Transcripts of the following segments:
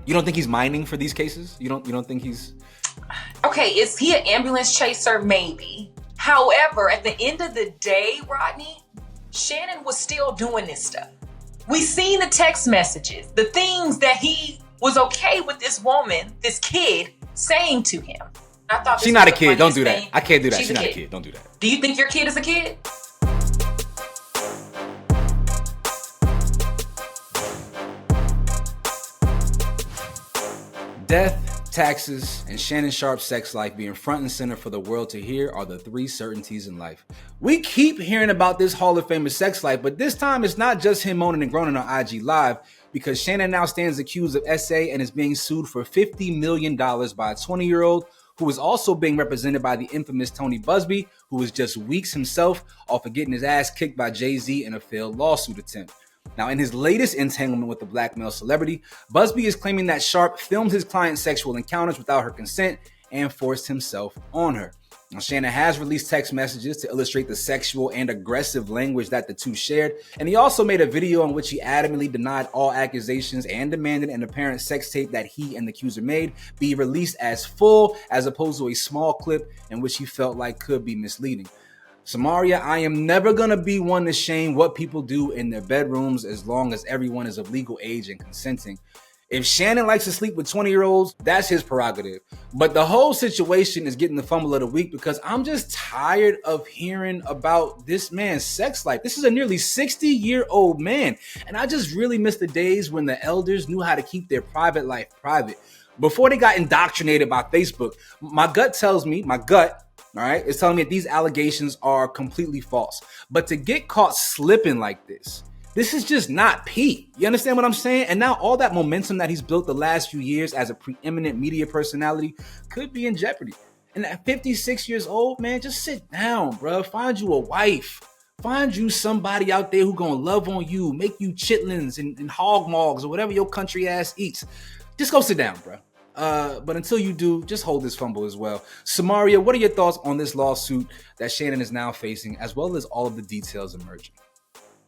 You don't think he's mining for these cases? You don't think he's... Okay, is he an ambulance chaser? Maybe. However, at the end of the day, Rodney, Shannon was still doing this stuff. We seen the text messages, the things that he was okay with this woman, this kid, saying to him. I thought she's not a kid. Don't do that. I can't do that. She's not a kid. Don't do that. Do you think your kid is a kid? Death, taxes, and Shannon Sharpe's sex life being front and center for the world to hear are the three certainties in life. We keep hearing about this Hall of Famer sex life, but this time it's not just him moaning and groaning on IG Live, because Shannon now stands accused of SA and is being sued for $50 million by a 20-year-old who is also being represented by the infamous Tony Busby, who was just weeks himself off of getting his ass kicked by Jay-Z in a failed lawsuit attempt. Now, in his latest entanglement with the black male celebrity, Busby is claiming that Sharpe filmed his client's sexual encounters without her consent and forced himself on her. Now, Shannon has released text messages to illustrate the sexual and aggressive language that the two shared, and he also made a video in which he adamantly denied all accusations and demanded an apparent sex tape that he and the accuser made be released as full, as opposed to a small clip in which he felt like could be misleading. Samaria, I am never going to be one to shame what people do in their bedrooms as long as everyone is of legal age and consenting. If Shannon likes to sleep with 20-year-olds, that's his prerogative. But the whole situation is getting the fumble of the week because I'm just tired of hearing about this man's sex life. This is a nearly 60-year-old man, and I just really miss the days when the elders knew how to keep their private life private. Before they got indoctrinated by Facebook, my gut, all right, it's telling me that these allegations are completely false. But to get caught slipping like this is just not Pete. You understand what I'm saying? And now all that momentum that he's built the last few years as a preeminent media personality could be in jeopardy. And at 56 years old, man, just sit down, bro. Find you a wife. Find you somebody out there who gonna love on you, make you chitlins and hog mogs or whatever your country ass eats. Just go sit down, bro. But until you do, just hold this fumble as well. Samaria, what are your thoughts on this lawsuit that Shannon is now facing, as well as all of the details emerging?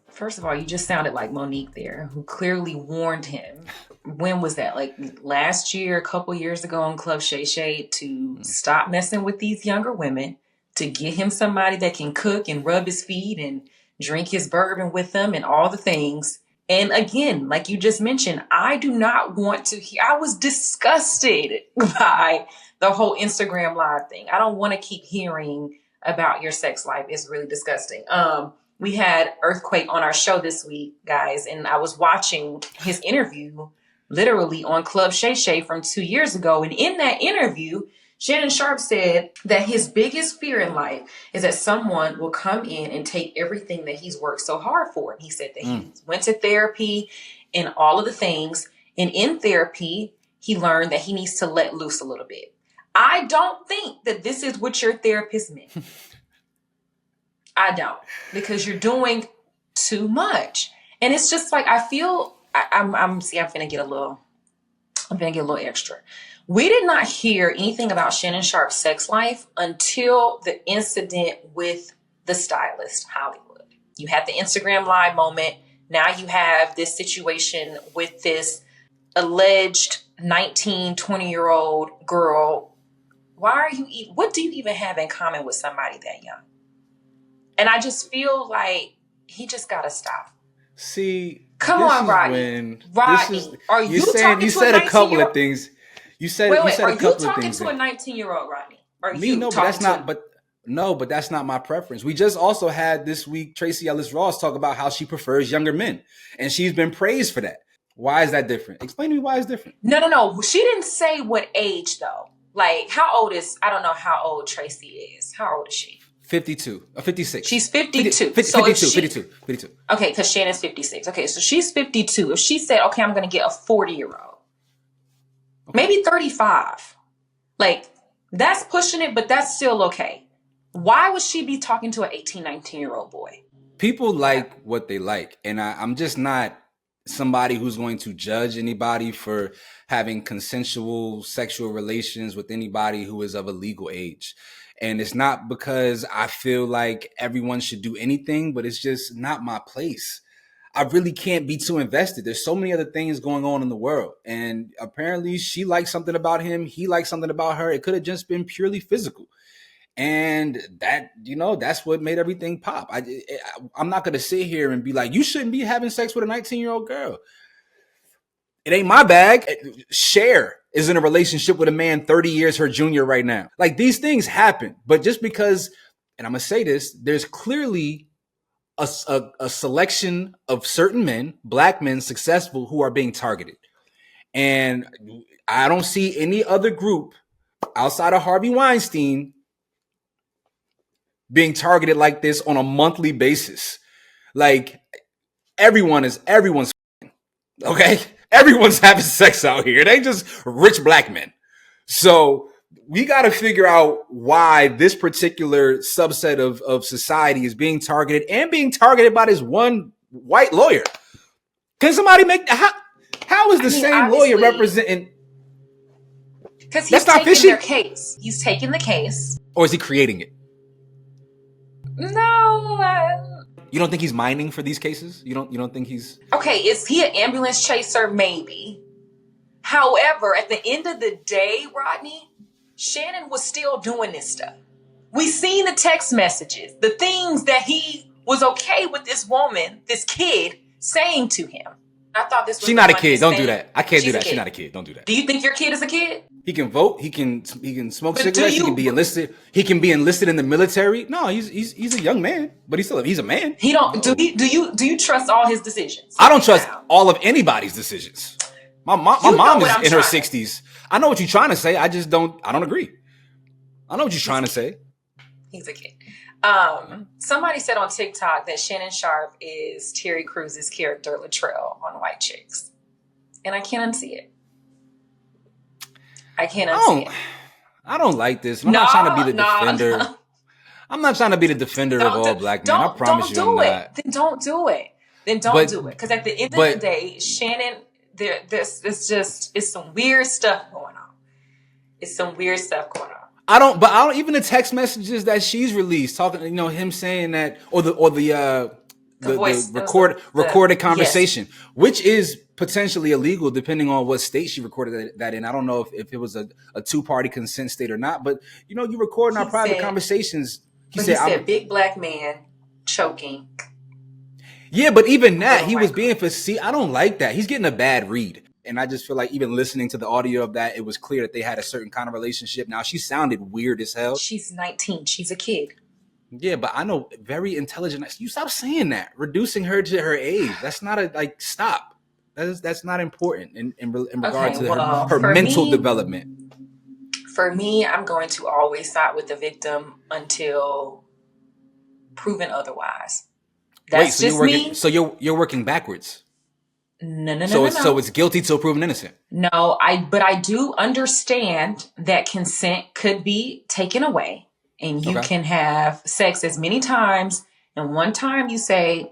First of all, you just sounded like Monique there, who clearly warned him. When was that? Like last year, a couple years ago on Club Shay Shay, to stop messing with these younger women, to get him somebody that can cook and rub his feet and drink his bourbon with them and all the things. And again, like you just mentioned, I do not want to hear, I was disgusted by the whole Instagram Live thing. I don't want to keep hearing about your sex life. It's really disgusting. We had Earthquake on our show this week, guys, and I was watching his interview literally on Club Shay Shay from 2 years ago. And in that interview, Shannon Sharpe said that his biggest fear in life is that someone will come in and take everything that he's worked so hard for. He said that he went to therapy and all of the things. And in therapy, he learned that he needs to let loose a little bit. I don't think that this is what your therapist meant. I don't, because you're doing too much. And it's just like, I feel, I'm finna get a little extra. We did not hear anything about Shannon Sharpe's sex life until the incident with the stylist, Hollywood. You had the Instagram Live moment. Now you have this situation with this alleged 19, 20-year-old girl. What do you even have in common with somebody that young? And I just feel like he just got to stop. See, come on, Rodney. Rodney, are you talking to a 19-year-old? A couple of things. You said a couple of things. Are you talking to a 19-year-old, Rodney? But that's not my preference. We just also had this week Tracy Ellis Ross talk about how she prefers younger men, and she's been praised for that. Why is that different? Explain to me why it's different. No. She didn't say what age though. Like, I don't know how old Tracy is. How old is she? 52 or 56. She's 52. 52. Okay, because Shannon's 56. Okay, so she's 52. If she said, okay, I'm going to get a 40-year-old, maybe 35. Like, that's pushing it, but that's still okay. Why would she be talking to an 18, 19-year-old boy? People like what they like. And I'm just not somebody who's going to judge anybody for having consensual sexual relations with anybody who is of a legal age. And it's not because I feel like everyone should do anything, but it's just not my place. I really can't be too invested. There's so many other things going on in the world. And apparently she likes something about him. He likes something about her. It could have just been purely physical. And that, that's what made everything pop. I'm not going to sit here and be like, you shouldn't be having sex with a 19-year-old girl. It ain't my bag. Cher is in a relationship with a man 30 years her junior right now. Like, these things happen. But just because, and I'm going to say this, there's clearly a selection of certain men, black men, successful, who are being targeted. And I don't see any other group outside of Harvey Weinstein being targeted like this on a monthly basis. Like, everyone's okay? Everyone's having sex out here. It ain't just rich black men. So we got to figure out why this particular subset of society is being targeted, and being targeted by this one white lawyer. Can somebody make how is the same lawyer representing? Because he's taking their case. He's taking the case. Or is he creating it? No. You don't think he's mining for these cases? You don't think he's... Okay, is he an ambulance chaser? Maybe. However, at the end of the day, Rodney, Shannon was still doing this stuff. We seen the text messages, the things that he was okay with this woman, this kid, saying to him. I thought this was... She's not a kid. Don't do that. I can't do that. She's not a kid. Don't do that. Do you think your kid is a kid? He can vote. He can smoke cigarettes. He can be enlisted. He can be enlisted in the military. No, he's a young man, but he's a man. He don't. Do you trust all his decisions? I don't trust all of anybody's decisions. My mom is in her 60s. I know what you're trying to say. I don't agree. I know what you're trying to say. He's a kid. Somebody said on TikTok that Shannon Sharpe is Terry Crews's character Latrell on White Chicks, and I can't unsee it. I can't unsee it. I don't like this. I'm not trying to be the defender. No. I'm not trying to be the defender of all black men. I promise you I'm not. Then don't do it. Do it. Because at the end of the day, Shannon, it's some weird stuff going on. I don't even the text messages that she's released talking, him saying that, or the recorded conversation, yes, which is potentially illegal depending on what state she recorded that in. I don't know if it was a two-party consent state or not, but you recording our private conversations. He said big black man choking. Yeah, but even that, he was being facetious. I don't like that. He's getting a bad read. And I just feel like even listening to the audio of that, it was clear that they had a certain kind of relationship. Now, she sounded weird as hell. She's 19. She's a kid. Yeah, but I know, very intelligent. You stop saying that. Reducing her to her age. That's not stop. That's not important in regard to her mental development. For me, I'm going to always side with the victim until proven otherwise. That's just me. So you're working backwards. No. So it's guilty till proven innocent. No, but I do understand that consent could be taken away, and you can have sex as many times, and one time you say,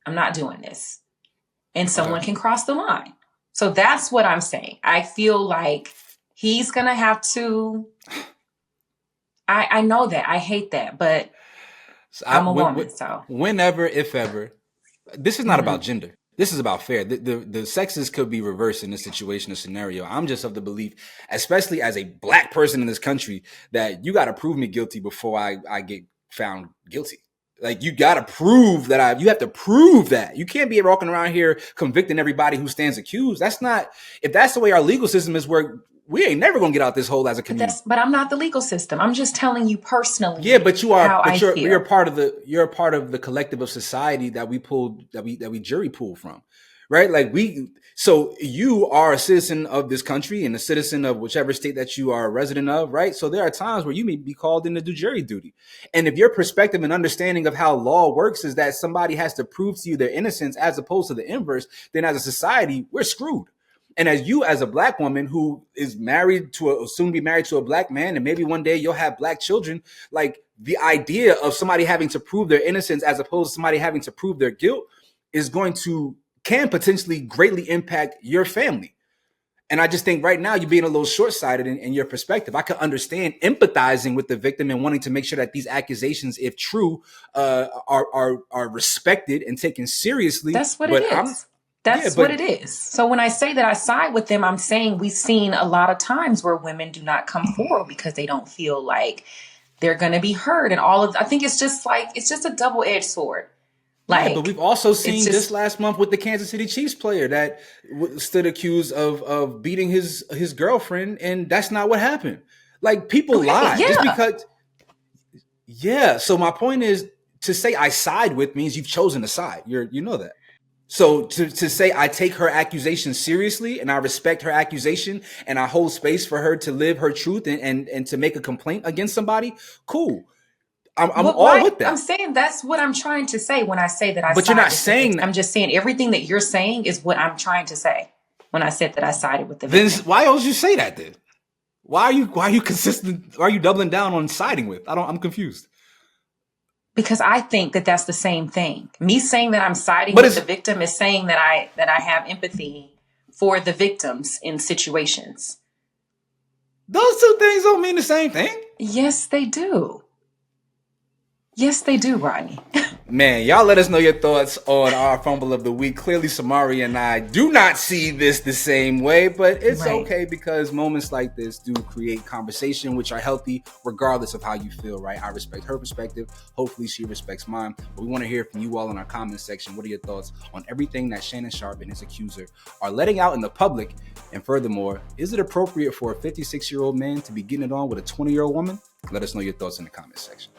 I'm not doing this, and someone can cross the line. So that's what I'm saying. I feel like he's gonna have to. I know that. I hate that, but I'm a woman. So whenever, if ever, this is not about gender. This is about fair. The sexes could be reversed in this situation or scenario. I'm just of the belief, especially as a black person in this country, that you got to prove me guilty before I get found guilty. Like, you got to prove that you have to prove that. You can't be walking around here convicting everybody who stands accused. If that's the way our legal system is, we ain't never gonna get out this hole as a community. But I'm not the legal system. I'm just telling you personally. Yeah, but you are. But you're part of the collective of society that we jury pool from, right? Like so you are a citizen of this country and a citizen of whichever state that you are a resident of, right? So there are times where you may be called in to do jury duty, and if your perspective and understanding of how law works is that somebody has to prove to you their innocence as opposed to the inverse, then as a society we're screwed. And as a black woman who is soon to be married to a black man, and maybe one day you'll have black children, like, the idea of somebody having to prove their innocence as opposed to somebody having to prove their guilt can potentially greatly impact your family. And I just think right now you're being a little short-sighted in your perspective. I could understand empathizing with the victim and wanting to make sure that these accusations, if true, are respected and taken seriously. That's what it is. That's what it is. So when I say that I side with them, I'm saying we've seen a lot of times where women do not come forward because they don't feel like they're going to be heard. And I think it's just a double-edged sword. Like, yeah, but we've also seen just last month with the Kansas City Chiefs player that stood accused of beating his girlfriend, and that's not what happened. Like, people lie just because. Yeah. So my point is, to say I side with means you've chosen a side. You know that. So to say I take her accusation seriously and I respect her accusation and I hold space for her to live her truth and to make a complaint against somebody, cool. I'm all with that. I'm saying that's what I'm trying to say when I say that I. But you're not saying that. I'm just saying everything that you're saying is what I'm trying to say when I said that I sided with the victim. Then why else you say that then? Why are you consistent? Why are you doubling down on siding with? I'm confused. Because I think that that's the same thing. Me saying that I'm siding with the victim is saying that I have empathy for the victims in situations. Those two things don't mean the same thing. Yes, they do. Yes, they do, Rodney. Man, y'all let us know your thoughts on our fumble of the week. Clearly, Samari and I do not see this the same way, but it's okay because moments like this do create conversation, which are healthy regardless of how you feel, right? I respect her perspective. Hopefully, she respects mine. But we want to hear from you all in our comment section. What are your thoughts on everything that Shannon Sharpe and his accuser are letting out in the public? And furthermore, is it appropriate for a 56-year-old man to be getting it on with a 20-year-old woman? Let us know your thoughts in the comment section.